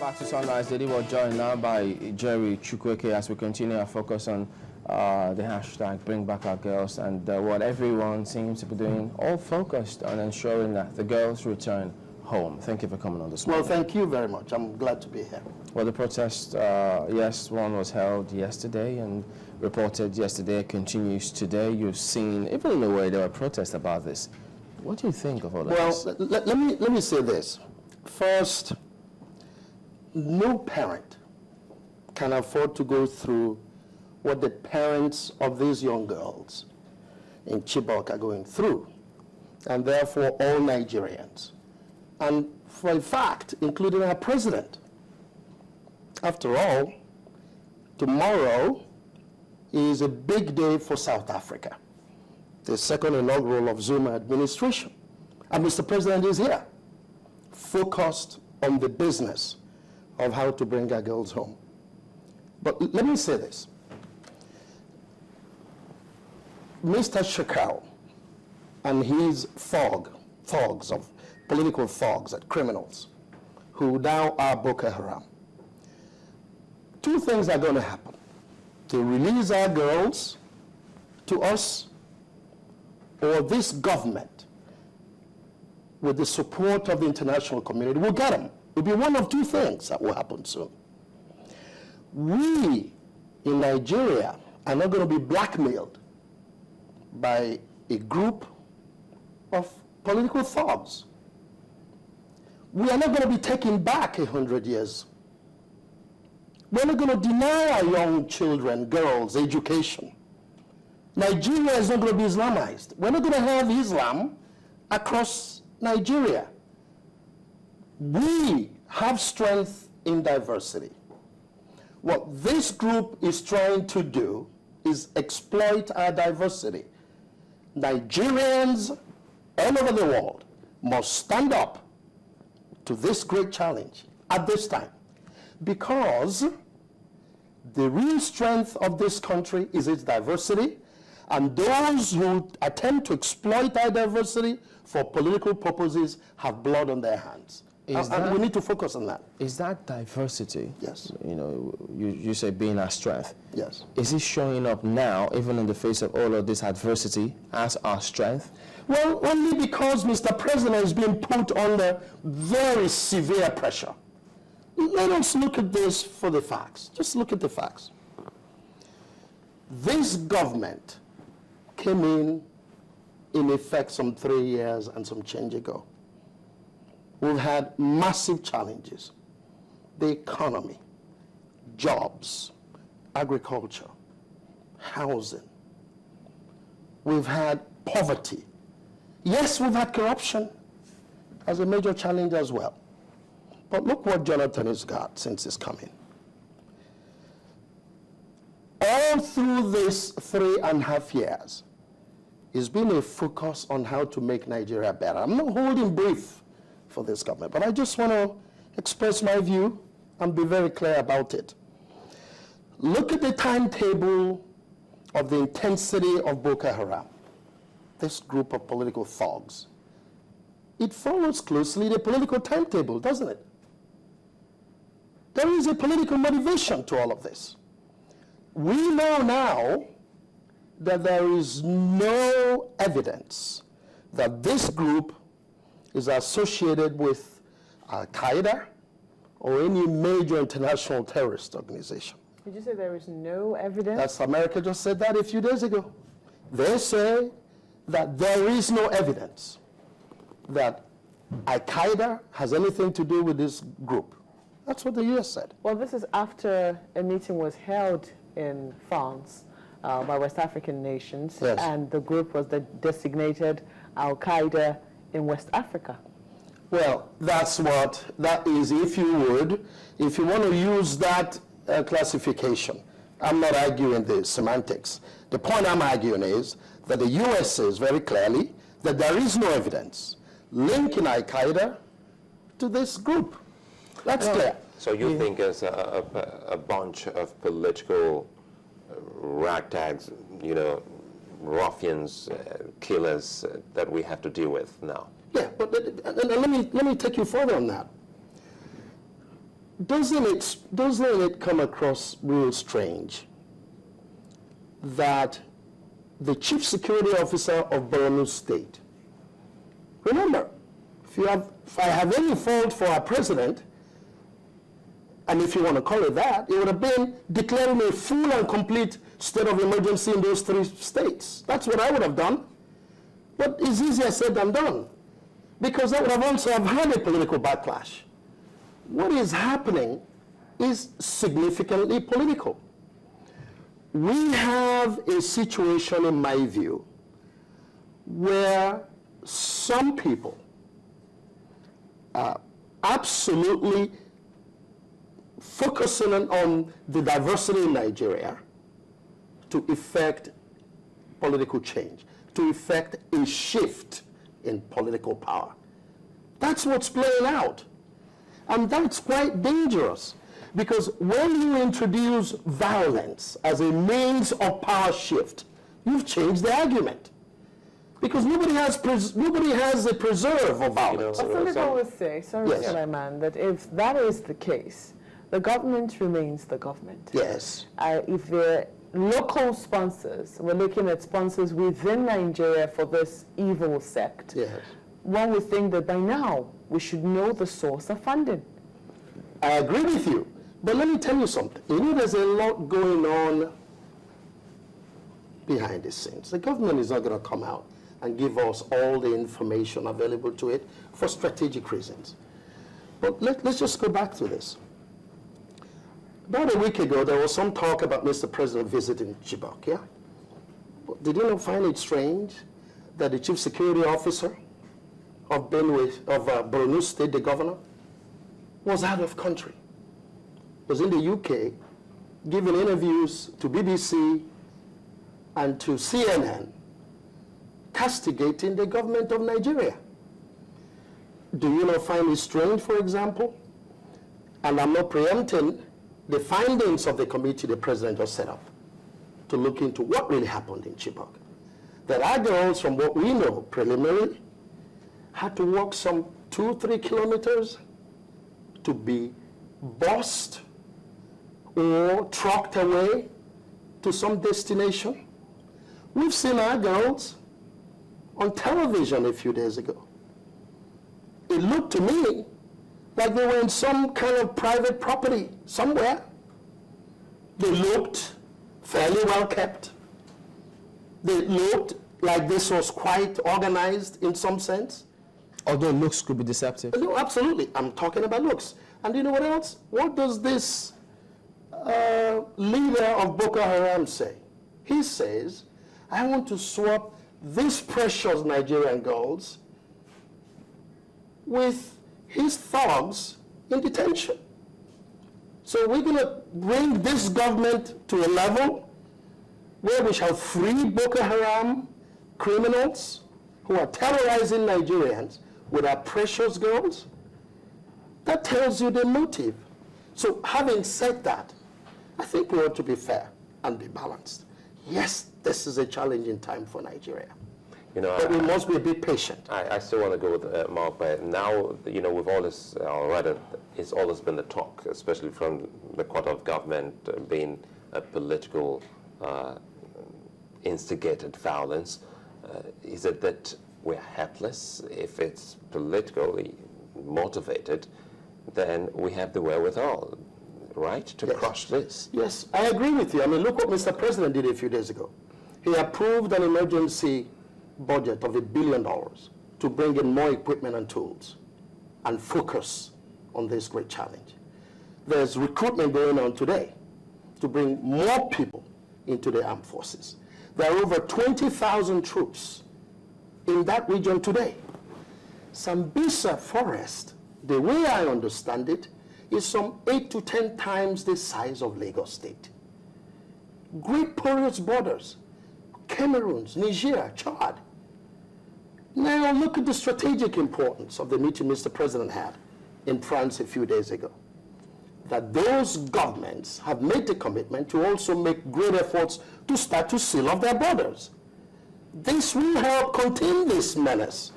Back to Sunrise Daily. We're joined now by Jerry Chukwueke as we continue our focus on the hashtag Bring Back Our Girls and what everyone seems to be doing, all focused on ensuring that the girls return home. Thank you for coming on this morning. Well, thank you very much. I'm glad to be here. Well, the protest, yes, one was held yesterday and reported yesterday, continues today. You've seen, even in a way, there were protests about this. What do you think of all of this? Well, let me say this. First, no parent can afford to go through what the parents of these young girls in Chibok are going through, and therefore all Nigerians. And for a fact, including our president. After all, tomorrow is a big day for South Africa, the second inaugural of Zuma administration. And Mr. President is here, focused on the business of how to bring our girls home. But let me say this. Mr. Shekau and his thugs of political thugs and criminals who now are Boko Haram, two things are going to happen. To release our girls to us, or this government, with the support of the international community, will get them. It'll be one of two things that will happen soon. We in Nigeria are not going to be blackmailed by a group of political thugs. We are not going to be taken back 100 years. We're not going to deny our young children, girls, education. Nigeria is not going to be Islamized. We're not going to have Islam across Nigeria. We have strength in diversity. What this group is trying to do is exploit our diversity. Nigerians all over the world must stand up to this great challenge at this time, because the real strength of this country is its diversity, and those who attempt to exploit our diversity for political purposes have blood on their hands. And we need to focus on that. Is that diversity? Yes. You know, you say being our strength. Yes. Is it showing up now, even in the face of all of this adversity, as our strength? Well, only because Mr. President is being put under very severe pressure. Let us look at this for the facts. Just look at the facts. This government came in effect some 3 years and some change ago. We've had massive challenges. The economy, jobs, agriculture, housing. We've had poverty. Yes, we've had corruption as a major challenge as well. But look what Jonathan has got since his coming. All through these 3.5 years, it's been a focus on how to make Nigeria better. I'm not holding brief for this government, but I just want to express my view and be very clear about it. Look at the timetable of the intensity of Boko Haram, this group of political thugs. It follows closely the political timetable, doesn't it? There is a political motivation to all of this. We know now that there is no evidence that this group is associated with Al-Qaeda or any major international terrorist organization. Did you say there is no evidence? That's America just said that a few days ago. They say that there is no evidence that Al-Qaeda has anything to do with this group. That's what the U.S. said. Well, this is after a meeting was held in France by West African nations, Yes. and the group was designated Al-Qaeda in West Africa. Well, that is, if you want to use that classification. I'm not arguing the semantics. The point I'm arguing is that the U.S. says very clearly that there is no evidence linking Al-Qaeda to this group. That's clear. So you think as a bunch of political ragtags, you know, ruffians, killers that we have to deal with now? Yeah, but let me take you further on that. doesn't it come across real strange that the chief security officer of Borno State, remember, if I have any fault for our president, and if you want to call it that, it would have been declaring a full and complete state of emergency in those 3 states. That's what I would have done. But it's easier said than done, because that would have also have had a political backlash. What is happening is significantly political. We have a situation, in my view, where some people are absolutely focusing on the diversity in Nigeria to effect political change, to effect a shift in political power. That's what's playing out. And that's quite dangerous, because when you introduce violence as a means of power shift, you've changed the argument. Because nobody has a preserve of violence. But some people would say, sorry, Yes. Sulaiman, that if that is the case, the government remains the government. Yes. If the local sponsors, we're looking at sponsors within Nigeria for this evil sect, Yes. one would think that by now we should know the source of funding. I agree with you. But let me tell you something. You know, there's a lot going on behind the scenes. The government is not going to come out and give us all the information available to it for strategic reasons. But let's just go back to this. About a week ago, there was some talk about Mr. President visiting Chibok, yeah? But did you not find it strange that the chief security officer of Borno State, the governor, was out of country, was in the UK, giving interviews to BBC and to CNN, castigating the government of Nigeria? Do you not find it strange, for example, and I'm not preempting the findings of the committee the president just set up to look into what really happened in Chibok, that our girls, from what we know preliminarily, had to walk some 2-3 kilometers to be bused or trucked away to some destination? We've seen our girls on television a few days ago. It looked to me like they were in some kind of private property somewhere. They looked fairly well kept. They looked like this was quite organized in some sense. Although looks could be deceptive. No, absolutely. I'm talking about looks. And you know what else? What does this leader of Boko Haram say? He says, I want to swap these precious Nigerian girls with his thugs in detention. So we're going to bring this government to a level where we shall free Boko Haram criminals who are terrorizing Nigerians with our precious girls. That tells you the motive. So having said that, I think we ought to be fair and be balanced. Yes, this is a challenging time for Nigeria. You know, But we must be a bit patient. I still want to go with Mark, but now, you know, we've always, or rather, it's always been the talk, especially from the quarter of government, being a political instigated violence. Is it that we're helpless? If it's politically motivated, then we have the wherewithal, right, to Yes. crush this. Yes, I agree with you. I mean, look what Mr. President did a few days ago. He approved an emergency budget of $1 billion to bring in more equipment and tools and focus on this great challenge. There's recruitment going on today to bring more people into the armed forces. There are over 20,000 troops in that region today. Sambisa Forest, the way I understand it, is some 8 to 10 times the size of Lagos State. Great porous borders, Cameroon, Niger, Chad. Now look at the strategic importance of the meeting Mr. President had in France a few days ago. That those governments have made the commitment to also make great efforts to start to seal off their borders. This will help contain this menace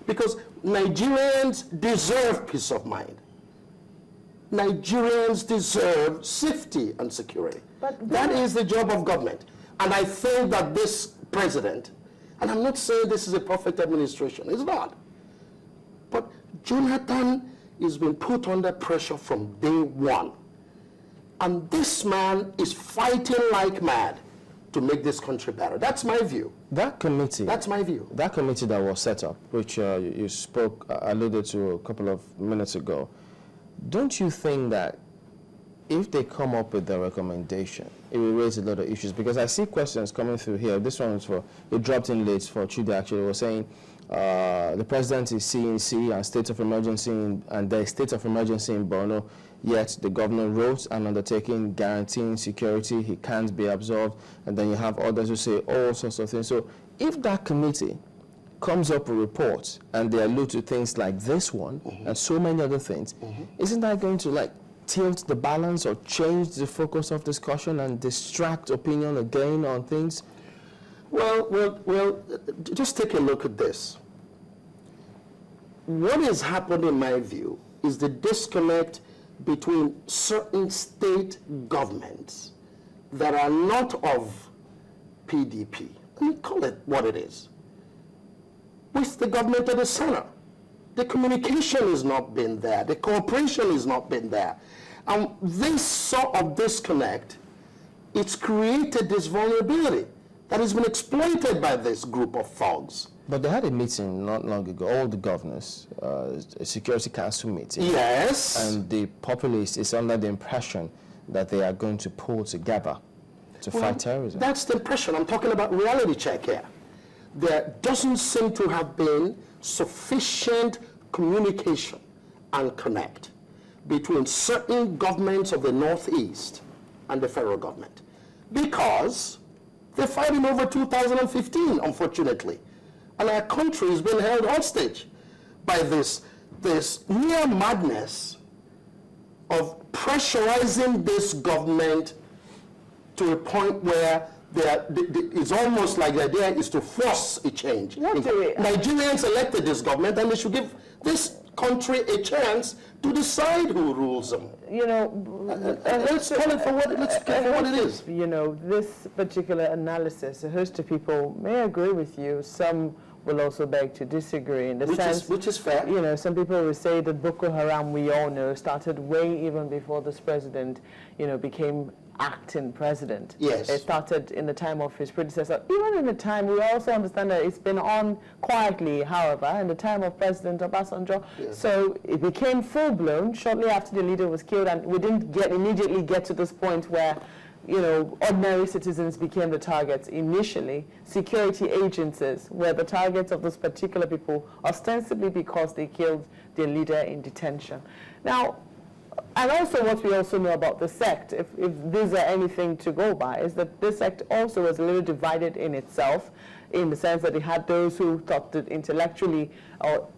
because Nigerians deserve peace of mind. Nigerians deserve safety and security. But that is the job of government. And I think that this president, and I'm not saying this is a perfect administration, it's not. But Jonathan has been put under pressure from day one. And this man is fighting like mad to make this country better. That's my view. That committee. That's my view. That committee that was set up, which you spoke, alluded to a couple of minutes ago, don't you think that if they come up with the recommendation, it will raise a lot of issues? Because I see questions coming through here. This one was for, it dropped in late for Chude actually, was saying the president is CNC and state of emergency, and there is state of emergency in Borno, yet the governor wrote an undertaking guaranteeing security, he can't be absolved, and then you have others who say all sorts of things. So if that committee comes up with reports and they allude to things like this one and so many other things, isn't that going to like tilt the balance or change the focus of discussion and distract opinion again on things? Well, just take a look at this. What has happened, in my view, is the disconnect between certain state governments that are not of PDP. Let me call it what it is. With the government at the center. The communication has not been there. The cooperation has not been there. And this sort of disconnect, it's created this vulnerability that has been exploited by this group of thugs. But they had a meeting not long ago, all the governors, a security council meeting. Yes. And the populace is under the impression that they are going to pull together to fight terrorism. That's the impression. I'm talking about reality check here. There doesn't seem to have been sufficient communication and connect between certain governments of the Northeast and the federal government, because they're fighting over 2015, unfortunately. And our country is being held hostage by this near madness of pressurizing this government to a point where it's almost like the idea is to force a change. Nigerians elected this government, and they should give this country a chance to decide who rules them. You know, let's call it for what it is. You know, this particular analysis, a host of people may agree with you. Some will also beg to disagree in the sense, which is fair. You know, some people will say that Boko Haram, we all know, started way even before this president, you know, became acting president. Yes. It started in the time of his predecessor. Even in the time, we also understand that it's been on quietly, however, in the time of President Obasanjo. Yes. So it became full-blown shortly after the leader was killed, and we didn't immediately get to this point where, you know, ordinary citizens became the targets. Initially, security agencies were the targets of those particular people, ostensibly because they killed their leader in detention. Now, and also what we also know about the sect, if these are anything to go by, is that this sect also was a little divided in itself, in the sense that it had those who thought that intellectually, or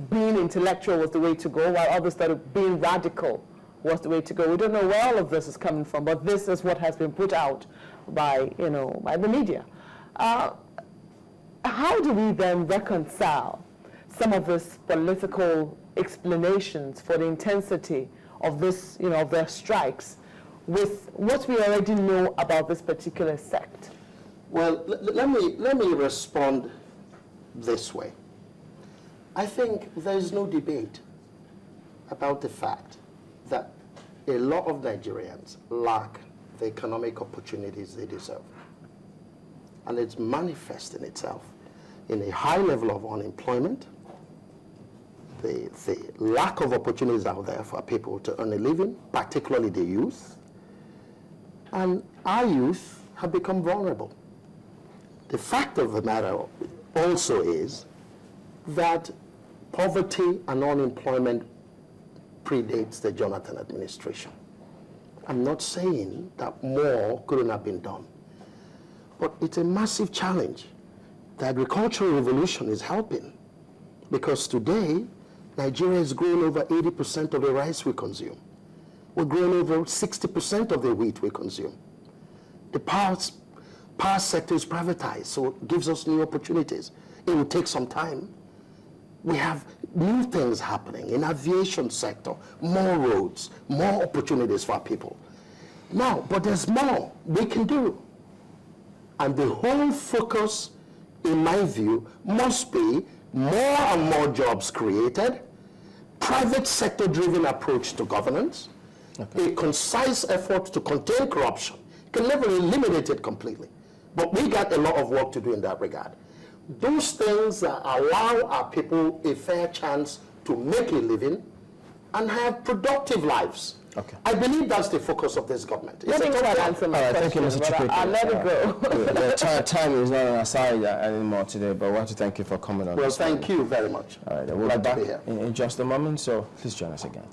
being intellectual was the way to go, while others thought being radical was the way to go. We don't know where all of this is coming from, but this is what has been put out by, you know, by the media. How do we then reconcile some of this political explanations for the intensity of this, you know, of their strikes with what we already know about this particular sect? Well, let me respond this way. I think there is no debate about the fact that a lot of Nigerians lack the economic opportunities they deserve. And it's manifesting itself in a high level of unemployment, the lack of opportunities out there for people to earn a living, particularly the youth. And our youth have become vulnerable. The fact of the matter also is that poverty and unemployment predates the Jonathan administration. I'm not saying that more couldn't have been done, but it's a massive challenge. The agricultural revolution is helping, because today, Nigeria is growing over 80% of the rice we consume. We're growing over 60% of the wheat we consume. The power sector is privatized, so it gives us new opportunities. It will take some time. We have new things happening in aviation sector, more roads, more opportunities for our people. Now, but there's more we can do. And the whole focus, in my view, must be more and more jobs created, private sector-driven approach to governance, a concise effort to contain corruption. You can never eliminate it completely, but we got a lot of work to do in that regard. Those things allow our people a fair chance to make a living and have productive lives. Okay. I believe that's the focus of this government. Let me quite answer my question, thank you, Mr. but Chukwueke. I'll let it go. Time is not on our side anymore today, but I want to thank you for coming on. Well, this thank you very much. All right, we'll Glad be to back be here. in just a moment, so please join us again.